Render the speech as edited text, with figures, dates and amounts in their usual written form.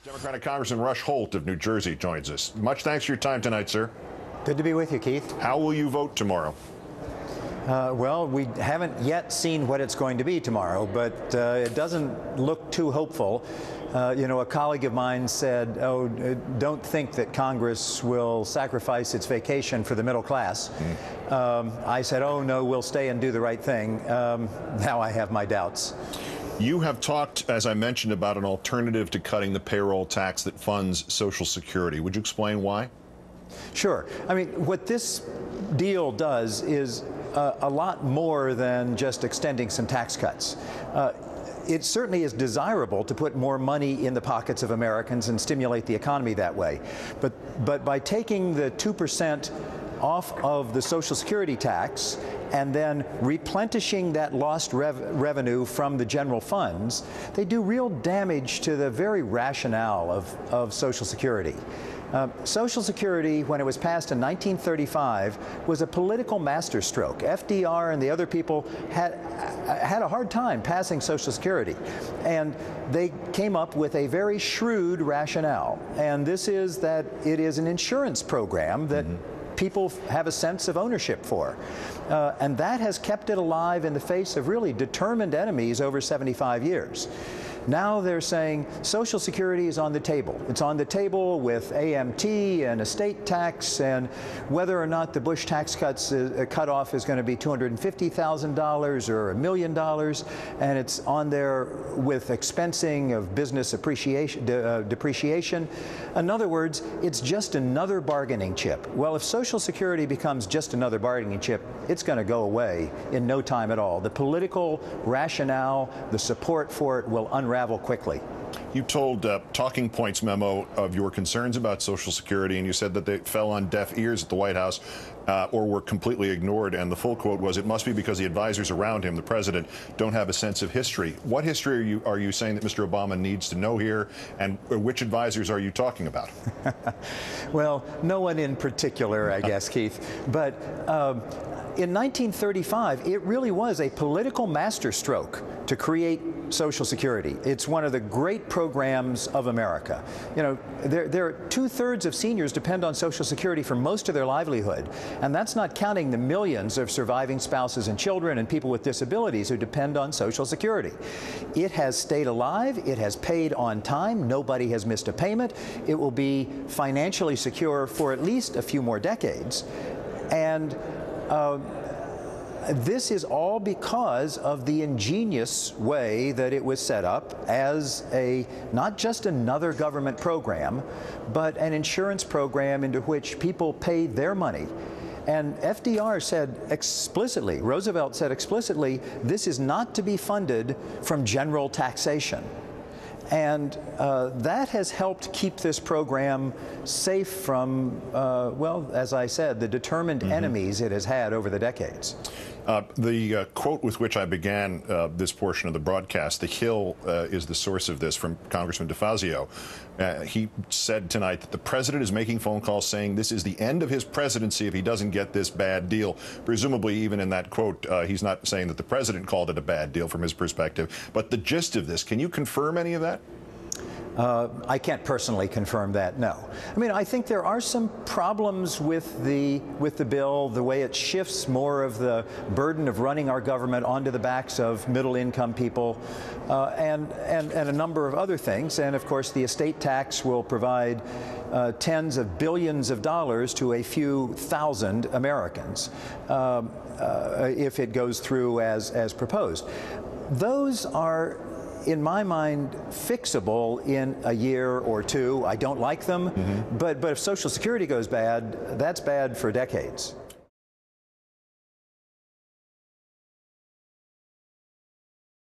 Democratic Congressman Rush Holt of New Jersey joins us. Much thanks for your time tonight, sir. Good to be with you, Keith. How will you vote tomorrow? Well, we haven't yet seen what it's going to be tomorrow, but it doesn't look too hopeful. You know, a colleague of mine said, oh, don't think that Congress will sacrifice its vacation for the middle class. I said, oh, no, we'll stay and do the right thing. Now I have my doubts. You have talked, as I mentioned, about an alternative to cutting the payroll tax that funds Social Security. Would you explain why? Sure. I mean, what this deal does is a lot more than just extending some tax cuts. It certainly is desirable to put more money in the pockets of Americans and stimulate the economy that way. But by taking the 2% off of the Social Security tax and then replenishing that lost revenue from the general funds, they do real damage to the very rationale of Social Security. Social Security, when it was passed in 1935, was a political masterstroke. FDR and the other people had a hard time passing Social Security, and they came up with a very shrewd rationale. And this is that it is an insurance program that people have a sense of ownership for. And that has kept it alive in the face of really determined enemies over 75 years. Now they're saying Social Security is on the table. It's on the table with AMT and estate tax, and whether or not the Bush tax cutoff is going to be $250,000 or $1 million, and it's on there with expensing of business depreciation. In other words, it's just another bargaining chip. Well, if Social Security becomes just another bargaining chip, it's going to go away in no time at all. The political rationale, the support for it will unravel quickly. You told Talking Points memo of your concerns about Social Security, and you said that they fell on deaf ears at the White House or were completely ignored. And the full quote was, "It must be because the advisors around him, the president, don't have a sense of history." What history are you saying that Mr. Obama needs to know here, and which advisors are you talking about? Well, no one in particular, I guess, Keith. But in 1935, it really was a political masterstroke to create Social Security. It's one of the great programs of America. You know, there are 2/3 of seniors depend on Social Security for most of their livelihood, and that's not counting the millions of surviving spouses and children and people with disabilities who depend on Social Security. It has stayed alive. It has paid on time. Nobody has missed a payment. It will be financially secure for at least a few more decades. And this is all because of the ingenious way that it was set up as not just another government program, but an insurance program into which people pay their money. And FDR said explicitly, Roosevelt said explicitly, this is not to be funded from general taxation. And that has helped keep this program safe from, well, as I said, the determined enemies it has had over the decades. The quote with which I began this portion of the broadcast, "The Hill is the source of this," from Congressman DeFazio. He said tonight that the president is making phone calls saying this is the end of his presidency if he doesn't get this bad deal. Presumably, even in that quote, he's not saying that the president called it a bad deal from his perspective. But the gist of this, can you confirm any of that? I can't personally confirm that, no. I mean, I think there are some problems with the bill, the way it shifts more of the burden of running our government onto the backs of middle-income people, and a number of other things. And of course, the estate tax will provide tens of billions of dollars to a few thousand Americans if it goes through as proposed. Those are, in my mind, fixable in a year or two. I don't like them, but if Social Security goes bad, that's bad for decades.